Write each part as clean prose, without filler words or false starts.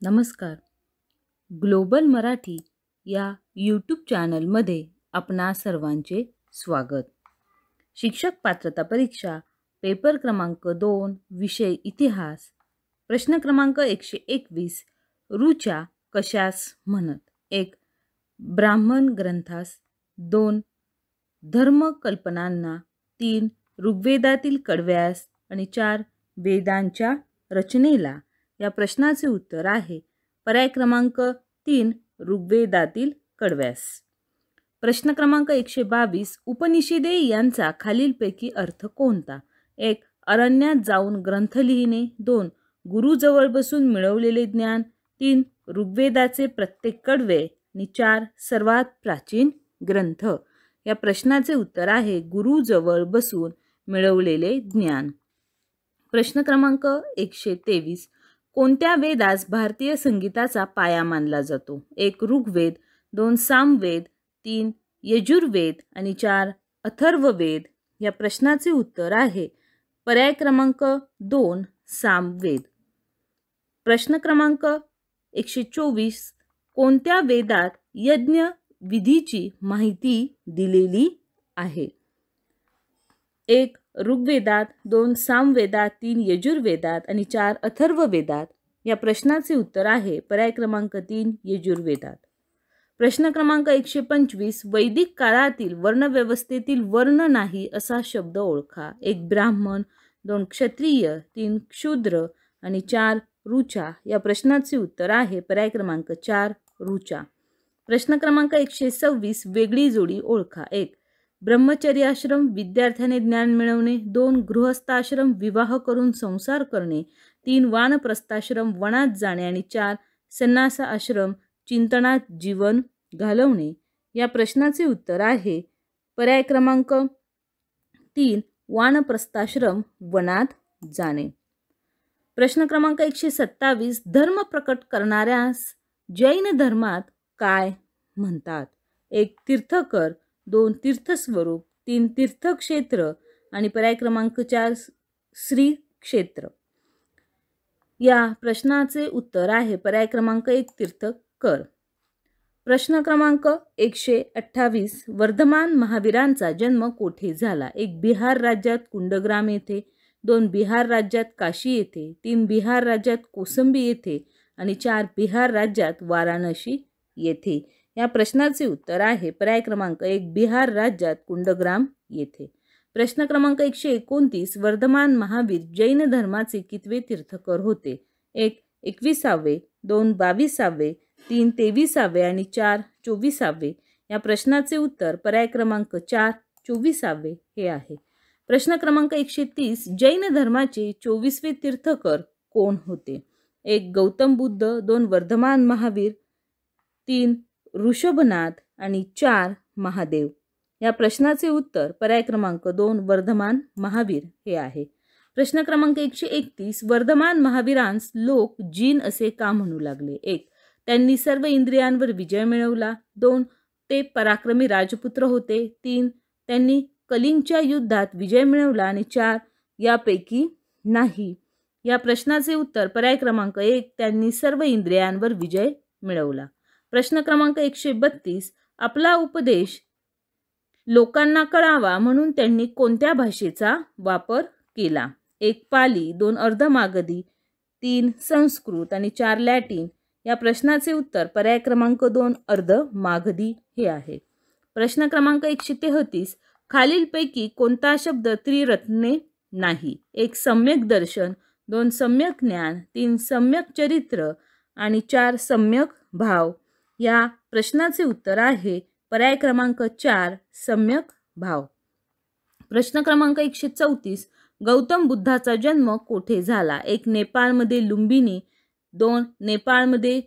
नमस्कार. ग्लोबल मराठी या यूट्यूब चॅनलमध्ये आपणा सर्वांचे स्वागत. शिक्षक पात्रता परीक्षा पेपर क्रमांक 2 विषय इतिहास प्रश्न क्रमांक 121 ऋचा कशास म्हणत. 1 ब्राह्मण ग्रंथास, 2 धर्म कल्पनांना, 3 ऋग्वेदातील कडव्यास आणि 4 वेदांच्या रचनेला. या प्रश्नाचे उत्तर आहे पर्याय क्रमांक 3 ऋग्वेदातील कडव्यास. प्रश्न क्रमांक 122 उपनिषदे यांचा खालीलपैकी अर्थ कोणता. 1 अरण्यात जाऊन ग्रंथ लिहिणे, 2 गुरुजवळ बसून मिळवलेले ज्ञान, 3 ऋग्वेदाचे प्रत्येक कडवे आणि 4 सर्वात प्राचीन ग्रंथ. या प्रश्नाचे उत्तर आहे गुरुजवळ बसून मिळवलेले ज्ञान. प्रश्न क्रमांक 123 कोणत्या वेदास भारतीय संगीताचा पाया मानला जातो. 1 ऋग्वेद, 2 सामवेद, 3 यजुर्वेद आणि 4 अथर्ववेद. या प्रश्नाचे उत्तर आहे पर्याय क्रमांक 2 सामवेद. प्रश्न क्रमांक 124 कोणत्या वेदात यज्ञ विधीची माहिती दिलेली आहे. 1 ऋग्वेदात, 2 सामवेदात, 3 यजुर्वेदात आणि 4 अथर्ववेदात. या प्रश्नाचे उत्तर आहे पर्याय क्रमांक 3 यजुर्वेदात. प्रश्न क्रमांक 125 वैदिक काळातील वर्णव्यवस्थेतील वर्ण नाही असा शब्द ओळखा. 1 ब्राह्मण, 2 क्षत्रिय, 3 शूद्र आणि 4 ऋचा. या प्रश्नाचे उत्तर आहे पर्याय क्रमांक 4 ऋचा. प्रश्न क्रमांक 126 वेगळी जोडी ओळखा. 1 ब्रह्मचर्याश्रम विद्यार्थ्याने ज्ञान मिळवणे, 2 गृहस्थाश्रम विवाह करून संसार करणे, 3 वानप्रस्थाश्रम वनात जाणे आणि 4 संन्यास आश्रम चिंतनात जीवन घालवणे. या प्रश्नाचे उत्तर आहे पर्याय क्रमांक 3 वानप्रस्थाश्रम वनात जाणे. प्रश्न क्रमांक 127 धर्म प्रकट करणाऱ्यास जैन धर्मात काय म्हणतात. 1 तीर्थकर, 2 तीर्थस्वरूप, 3 तीर्थक्षेत्र आणि पर्याय क्रमांक 4 श्री क्षेत्र. या प्रश्नाचे उत्तर आहे पर्याय क्रमांक 1 तीर्थकर. प्रश्न क्रमांक 128 वर्धमान महावीरांचा जन्म कोठे झाला. 1 बिहार राज्यात कुंडग्राम येथे, 2 बिहार राज्यात काशी येथे, 3 बिहार राज्यात कोसंबी येथे आणि 4 बिहार राज्यात वाराणसी येथे. या प्रश्नाचे उत्तर आहे पर्याय क्रमांक 1 बिहार राज्यात कुंडग्राम येथे. प्रश्न क्रमांक 129 वर्धमान महावीर जैन धर्माचे कितवे तीर्थकर होते. 1 21वे, 2 22वे, 3 23वे आणि 4 24वे. या प्रश्नाचे उत्तर पर्याय क्रमांक 4 24वे हे आहे. प्रश्न क्रमांक 130 जैन धर्माचे 24वे तीर्थकर कोण होते. 1 गौतम बुद्ध, 2 वर्धमान महावीर, 3 ऋषभनाथ आणि 4 महादेव. या प्रश्नाचे उत्तर पर्याय क्रमांक 2 वर्धमान महावीर हे आहे. प्रश्न क्रमांक 131 वर्धमान महावीरांस लोक जीन असे का म्हणू लागले. 1 त्यांनी सर्व इंद्रियांवर विजय मिळवला, 2 ते पराक्रमी राजपुत्र होते, 3 त्यांनी कलिंगच्या युद्धात विजय मिळवला आणि 4 यापैकी नाही. या प्रश्नाचे उत्तर पर्याय क्रमांक 1 त्यांनी सर्व इंद्रियांवर विजय मिळवला. प्रश्न क्रमांक 132 आपला उपदेश लोकांना कळावा म्हणून त्यांनी कोणत्या भाषेचा वापर केला. 1 पाली, 2 अर्धमागधी, 3 संस्कृत आणि 4 लॅटिन. या प्रश्नाचे उत्तर पर्याय क्रमांक 2 अर्धमागधी हे आहे. प्रश्न क्रमांक 133 खालीलपैकी कोणता शब्द त्रिरत्ने नाही. 1 सम्यक दर्शन, 2 सम्यक ज्ञान, 3 सम्यक चरित्र आणि 4 सम्यक भाव. या प्रश्नाचे उत्तर आहे पर्याय क्रमांक 4 सम्यक भाव. प्रश्न क्रमांक 134 गौतम बुद्धाचा जन्म कोठे झाला. 1 नेपाळमध्ये लुंबिनी, 2 नेपाळमध्ये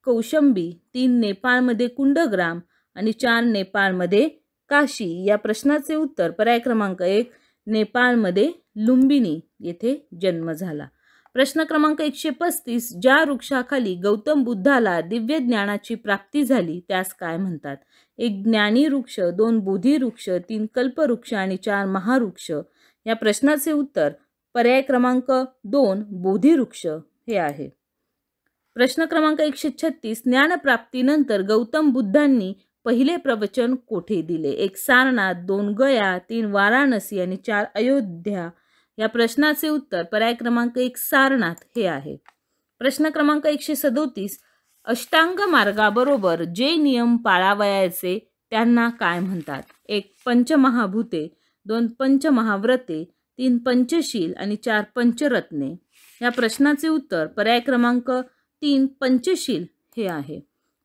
कौशंबी, 3 नेपाळमध्ये कुंडग्राम आणि 4 नेपाळमध्ये काशी. या प्रश्नाचे उत्तर पर्याय क्रमांक 1 नेपाळमध्ये लुंबिनी येथे जन्म झाला. प्रश्न क्रमांक 135 ज्या वृक्षाखाली गौतम बुद्धाला दिव्य ज्ञानाची प्राप्ती झाली त्यास काय म्हणतात. 1 ज्ञानी वृक्ष, 2 बोधी वृक्ष, 3 कल्पवृक्ष आणि 4 महावृक्ष. या प्रश्नाचे उत्तर पर्याय क्रमांक 2 बोधी वृक्ष हे आहे. प्रश्न क्रमांक 136, ज्ञानप्राप्तीनंतर गौतम बुद्धांनी पहिले प्रवचन कोठे दिले? 1 सारनाथ, 2 गया, 3 वाराणसी आणि 4 अयोध्या. या प्रश्नाचे उत्तर पर्याय क्रमांक 1 सारनाथ हे आहे. प्रश्न क्रमांक 137, अष्टांग मार्गाबरोबर जे नियम पाळावयाचे त्यांना काय म्हणतात? 1 पंचमहाभूते, 2 पंचमहाव्रते, 3 पंचशील आणि 4 पंचरत्ने. या प्रश्नाचे उत्तर पर्याय क्रमांक 3 पंचशील हे आहे.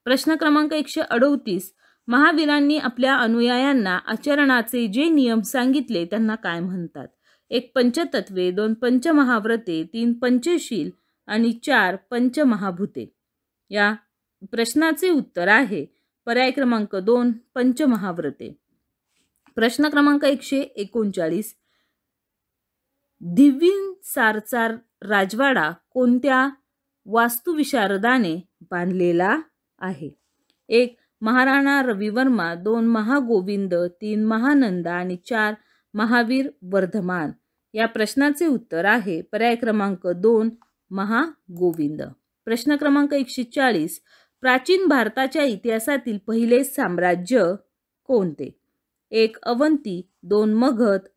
प्रश्न क्रमांक 138, महावीरांनी आपल्या अनुयायांना आचरणाचे जे नियम सांगितले त्यांना काय म्हणतात? 1 पंचतत्वे, 2 पंचमहाव्रते, 3 पंचशील आणि 4 पंचमहाभूते. या प्रश्नाचे उत्तर आहे पर्याय क्रमांक 2 पंचमहाव्रते. प्रश्न क्रमांक 139, दिव्यिसारचा राजवाडा कोणत्या वास्तुविशारदाने बांधलेला आहे? 1 महाराणा रविवर्मा, 2 महागोविंद, 3 महानंदा आणि 4 महावीर वर्धमान. या प्रश्नाचे उत्तर आहे पर्याय क्रमांक 2 महागोविंद. प्रश्न क्रमांक 140, प्राचीन भारताच्या इतिहासातील पहिले साम्राज्य कोणते? 1 अवंती, 2 मगध,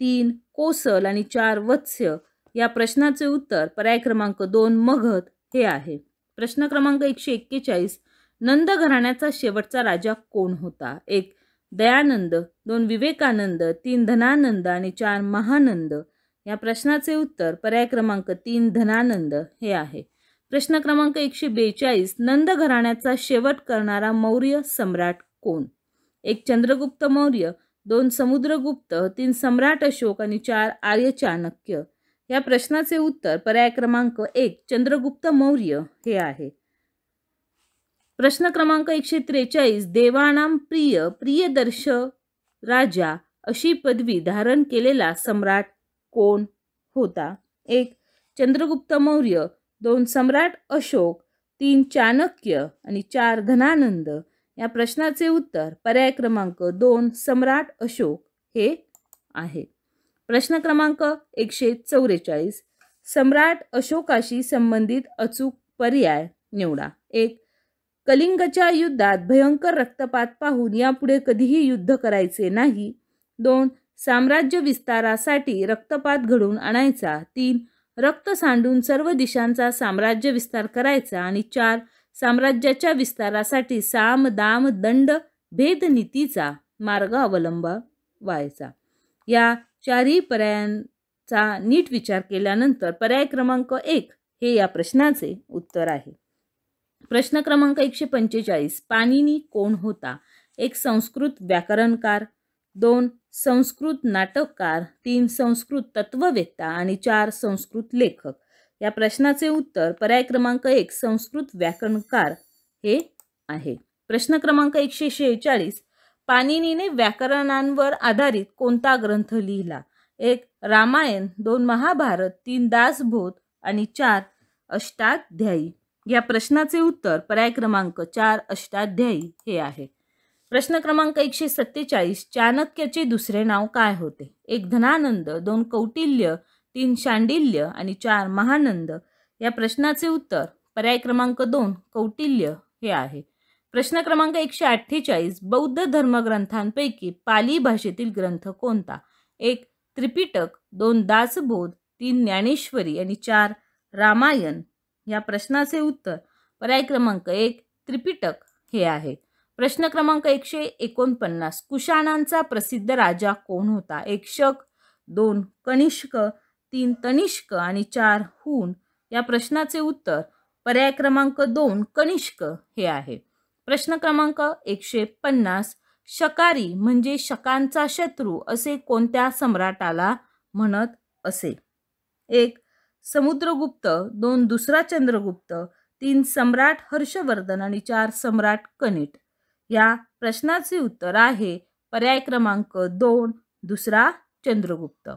3 कोसल आणि 4 वत्स्य. या प्रश्नाचे उत्तर पर्याय क्रमांक 2 मगध हे आहे. प्रश्न क्रमांक 141, नंद घराण्याचा शेवटचा राजा कोण होता? 1 दयानंद, 2 विवेकानंद, 3 धनानंद आणि 4 महानंद. या प्रश्नाचे उत्तर पर्याय क्रमांक 3 धनानंद हे आहे. प्रश्न क्रमांक 142, नंद घराण्याचा शेवट करणारा मौर्य सम्राट कोण? 1 चंद्रगुप्त मौर्य, 2 समुद्रगुप्त, 3 सम्राट अशोक आणि 4 आर्य चाणक्य. या प्रश्नाचे उत्तर पर्याय क्रमांक 1 चंद्रगुप्त मौर्य हे आहे. प्रश्न क्रमांक 143, देवानां प्रिय प्रियदर्श राजा अशी पदवी धारण केलेला सम्राट कोण होता? 1 चंद्रगुप्त मौर्य, 2 सम्राट अशोक, 3 चाणक्य आणि 4 धनानंद. या प्रश्नाचे उत्तर पर्याय क्रमांक 2 सम्राट अशोक हे आहे. प्रश्न क्रमांक 144, सम्राट अशोकाशी संबंधित अचूक पर्याय निवडा. 1 कलिंगच्या युद्धात भयंकर रक्तपात पाहून यापुढे कधीही युद्ध करायचे नाही. 2 साम्राज्य विस्तारासाठी रक्तपात घडवून आणायचा. 3 रक्त सांडून सर्व दिशांचा साम्राज्य विस्तार करायचा. आणि 4 साम्राज्याच्या विस्तारासाठी साम दाम दंड भेद नीतीचा मार्ग अवलंबायचा. या चारही पर्यायांचा नीट विचार केल्यानंतर पर्याय क्रमांक 1 हे या प्रश्नाचे उत्तर आहे. प्रश्न क्रमांक 145, पाणिनी कोण होता? 1 संस्कृत व्याकरणकार, 2 संस्कृत नाटककार, 3 संस्कृत तत्ववेत्ता आणि 4 संस्कृत लेखक. या प्रश्नाचे उत्तर पर्याय क्रमांक 1 संस्कृत व्याकरणकार हे आहे. प्रश्न क्रमांक 146, पाणिनीने व्याकरणांवर आधारित कोणता ग्रंथ लिहिला? 1 रामायण, 2 महाभारत, 3 दासबोध आणि 4 अष्टाध्यायी. या प्रश्नाचे उत्तर पर्याय क्रमांक 4 अष्टाध्यायी हे आहे. प्रश्न क्रमांक 147, चाणक्याचे दुसरे नाव काय होते? 1 धनानंद, 2 कौटिल्य, 3 शांडिल्य आणि 4 महानंद. या प्रश्नाचे उत्तर पर्याय क्रमांक 2 कौटिल्य हे आहे. प्रश्न क्रमांक 148, बौद्ध धर्मग्रंथांपैकी पाली भाषेतील ग्रंथ कोणता? 1 त्रिपिटक, 2 दासबोध, 3 ज्ञानेश्वरी आणि 4 रामायण. या प्रश्नाचे उत्तर पर्याय क्रमांक 1 त्रिपिटक हे आहे. प्रश्न क्रमांक 149, कुशाणांचा प्रसिद्ध राजा कोण होता? 1 शक, 2 कनिष्क, 3 तनिष्क आणि 4 हून. या प्रश्नाचे उत्तर पर्याय क्रमांक 2 कनिष्क हे आहे. प्रश्न क्रमांक 150, शकारी म्हणजे शकांचा शत्रू असे कोणत्या सम्राटाला म्हणत असे? 1 समुद्रगुप्त, 2 दुसरा चंद्रगुप्त, 3 सम्राट हर्षवर्धन आणि 4 सम्राट कनिट. या प्रश्नाचे उत्तर आहे पर्याय क्रमांक 2 दुसरा चंद्रगुप्त.